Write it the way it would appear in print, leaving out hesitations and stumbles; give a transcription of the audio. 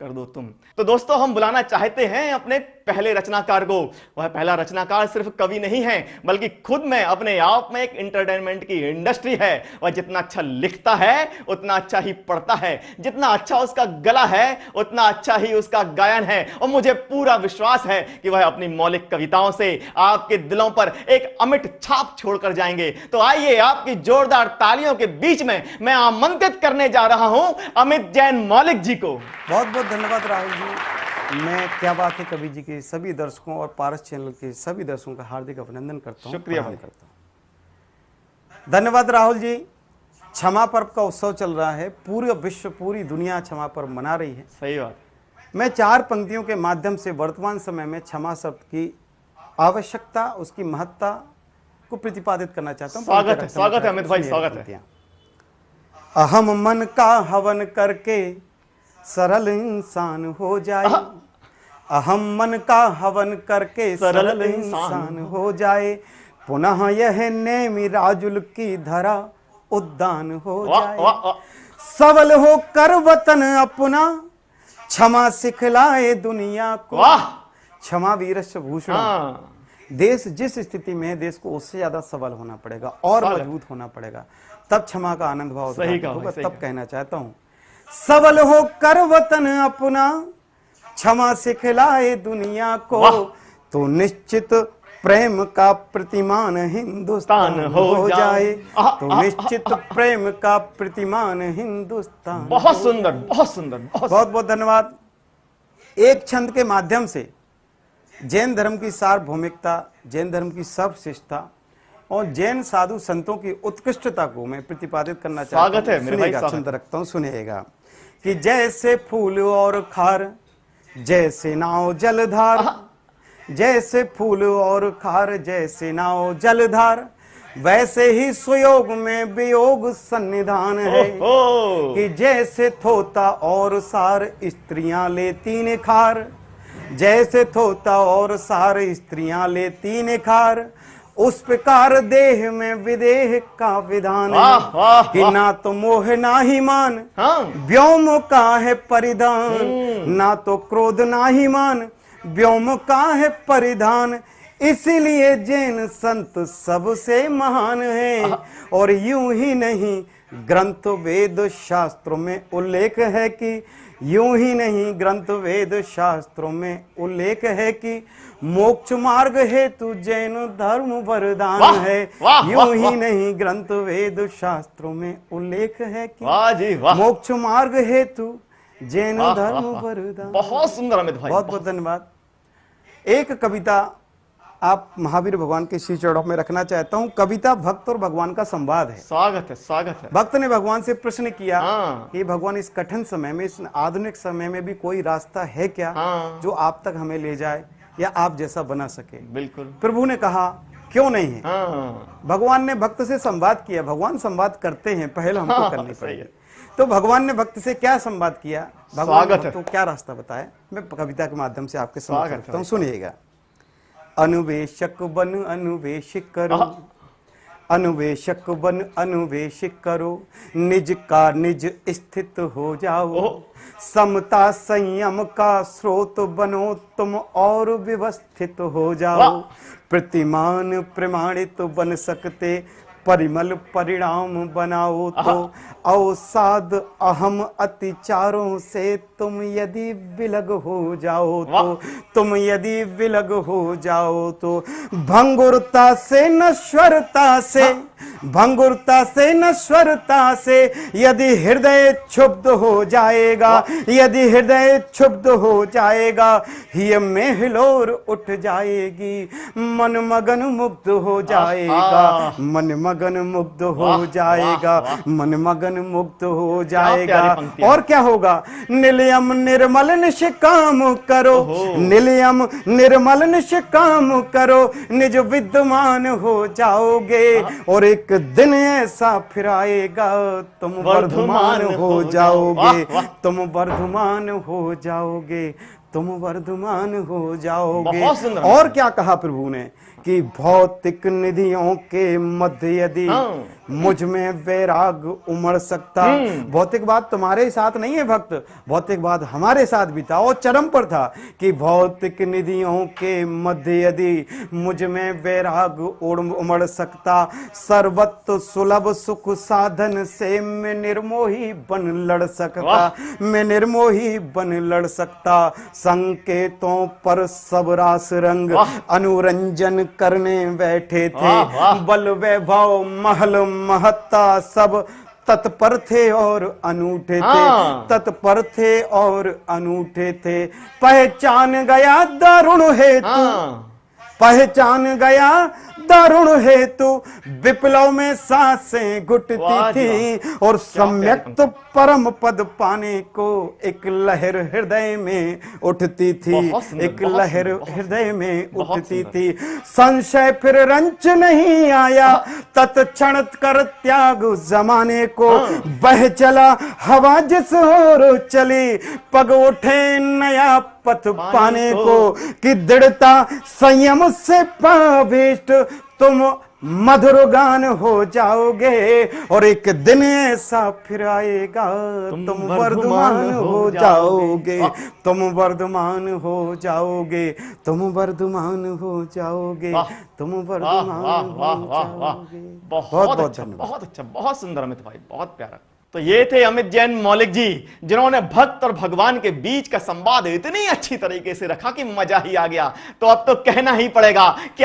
कर दो तुम। तो दोस्तों, हम बुलाना चाहते हैं अपने पहले रचनाकार को। वह पहला रचनाकार सिर्फ कवि नहीं है, बल्कि खुद में अपने आप में एक इंटरटेनमेंट की इंडस्ट्री है। वह जितना अच्छा लिखता है उतना अच्छा ही पढ़ता है, जितना अच्छा उसका गला है उतना अच्छा ही उसका गायन है। और मुझे पूरा विश्वास है कि वह अपनी मौलिक कविताओं से आपके दिलों पर एक अमिट छाप छोड़कर जाएंगे। तो आइए, आपकी जोरदार तालियों के बीच में मैं आमंत्रित करने जा रहा हूं अमित जैन मौलिक जी को। बहुत बहुत धन्यवाद राहुल जी। मैं क्या बात है कवि जी के सभी दर्शकों और पारस चैनल के सभी दर्शकों का हार्दिक अभिनंदन करता हूं। शुक्रिया भाई। करता हूं। धन्यवाद राहुल जी। क्षमा पर्व का उत्सव चल रहा है, पूरे विश्व पूरी दुनिया क्षमा पर्व मना रही है। सही बात। मैं 4 पंक्तियों के माध्यम से वर्तमान समय में क्षमा शब्द की आवश्यकता, उसकी महत्ता को प्रतिपादित करना चाहता हूँ। स्वागत है अमित भाई, स्वागत है। अहम मन का हवन करके सरल इंसान हो जाए, अहम मन का हवन करके सरल इंसान हो जाए, पुनः यह नेमि राजुल की धरा उद्यान हो जाए, सबल हो कर वतन अपना क्षमा सिखलाए दुनिया को। क्षमा वीरस्य भूषण। देश जिस स्थिति में है, देश को उससे ज्यादा सबल होना पड़ेगा और मजबूत होना पड़ेगा, तब क्षमा का आनंद भाव होगा। तब कहना चाहता हूं, सबल हो कर वतन अपना क्षमा सिखलाए दुनिया को, तो निश्चित प्रेम का प्रतिमान हिंदुस्तान हो जाए, तो निश्चित प्रेम का प्रतिमान हिंदुस्तान। बहुत सुंदर, बहुत सुंदर, बहुत बहुत धन्यवाद। एक छंद के माध्यम से जैन धर्म की सार्वभौमिकता, जैन धर्म की सर्वश्रेष्ठता और जैन साधु संतों की उत्कृष्टता को मैं प्रतिपादित करना चाहता हूं। स्वागत है मेरे भाई। छंद रखता हूं, सुनिएगा कि जैसे फूल और खार, जैसे नाव जलधार, जैसे फूल और खार, जैसे नाव जलधार, वैसे ही सुयोग में वियोग सन्निधान है। कि जैसे थोता और सार स्त्रियां लेती निखार, जैसे थोता और सार स्त्रियां लेती निखार, उस प्रकार देह में विदेह का विधान है। कि ना तो मोह ना ही मान, व्योम का है परिधान, ना तो क्रोध ना ही मान, व्योम का है परिधान, इसीलिए जैन संत सबसे महान है। और यूं ही नहीं ग्रंथ वेद शास्त्रों में उल्लेख है कि, यूं ही नहीं ग्रंथ वेद शास्त्रों में उल्लेख है कि मोक्ष मार्ग हेतु जैन धर्म वरदान है। यूं ही नहीं ग्रंथ वेद शास्त्रों में उल्लेख है कि मोक्ष मार्ग हेतु जैन धर्म वरदान। बहुत सुंदर अमित भाई, बहुत बहुत धन्यवाद। एक कविता आप महावीर भगवान के श्री चरणों में रखना चाहता हूं। कविता भक्त और भगवान का संवाद है। स्वागत है, स्वागत है। भक्त ने भगवान से प्रश्न किया कि भगवान, इस कठिन समय में, इस आधुनिक समय में भी कोई रास्ता है क्या जो आप तक हमें ले जाए या आप जैसा बना सके। बिल्कुल। प्रभु ने कहा क्यों नहीं है। भगवान ने भक्त से संवाद किया। भगवान संवाद करते हैं, पहले हमको करनी पड़ेगी। तो भगवान ने भक्त से क्या संवाद किया, भगवान ने तो क्या रास्ता बताया, मैं कविता के माध्यम से आपके समक्ष रखता हूं। सुनिएगा। अनुवेशक बन अनुवेशिक करो, अनुवेशक बन अनुवेशिक करो, निज का निज स्थित हो जाओ, समता संयम का स्रोत बनो तुम और व्यवस्थित हो जाओ, प्रतिमान प्रमाणित बन सकते परिमल परिणाम बनाओ, तो अवसाद अहम अतिचारों से तुम यदि विलग हो जाओ, तो तुम यदि विलग हो जाओ, तो भंगुरता से नश्वरता से, भंगुरता से नश्वरता से यदि हृदय क्षुब्ध हो जाएगा, यदि हृदय क्षुब्ध हो जाएगा, हिय में हिलोर उठ जाएगी, मन मगन मुग्ध हो जाएगा, मन मगन मुग्ध हो जाएगा, मन मगन मुग्ध हो जाएगा। और क्या होगा, निलयम निर्मल निष्काम करो, निलयम निर्मल निष्काम करो, निज विद्यमान हो जाओगे, और एक दिन ऐसा फिर आएगा तुम वर्धमान हो जाओगे, तुम वर्धमान हो जाओगे, तुम वर्धमान हो जाओगे। बहुत सुंदर। और क्या कहा प्रभु ने कि भौतिक निधियों के मध्य यदि मुझ में वैराग उमड़ सकता। भौतिकवाद तुम्हारे साथ नहीं है भक्त, भौतिकवाद हमारे साथ भी था और चरम पर था कि भौतिक निधियों के मध्य यदि मुझ में वैराग उमड़ सकता, सर्वत्र सुलभ सुख साधन से मैं निर्मोही बन लड़ सकता, मैं निर्मोही बन लड़ सकता। संकेतों पर सब रास रंग अनुरंजन करने बैठे थे, बल वैभव महल महत्ता सब तत्पर थे और अनूठे थे, तत्पर थे और अनूठे थे। पहचान गया दारुण हेतु, पहचान गया दारुण हेतु, विप्लव में सांसें घुटती थी और सम्यक तो परम पद पाने को एक लहर हृदय में उठती थी, एक लहर हृदय में उठती थी। संशय फिर रंच नहीं आया, तत्क्षण कर त्याग जमाने को, बह चला हवा जिस ओर चली, पग उठे नया पथ पाने को, कि दृढ़ता संयम से पाविष्ट तुम मधुर गान हो जाओगे और एक दिन ऐसा फिर आएगा तुम वर्धमान हो जाओगे, तुम वर्धमान हो जाओगे, तुम वर्धमान हो जाओगे, तुम वर्धमान हो जाओगे। बहुत अच्छा, बहुत अच्छा, बहुत सुंदर अमित भाई, बहुत प्यारा। तो ये थे अमित जैन मौलिक जी, जिन्होंने भक्त और भगवान के बीच का संवाद इतनी अच्छी तरीके से रखा कि मजा ही आ गया। तो अब तो कहना ही पड़ेगा कि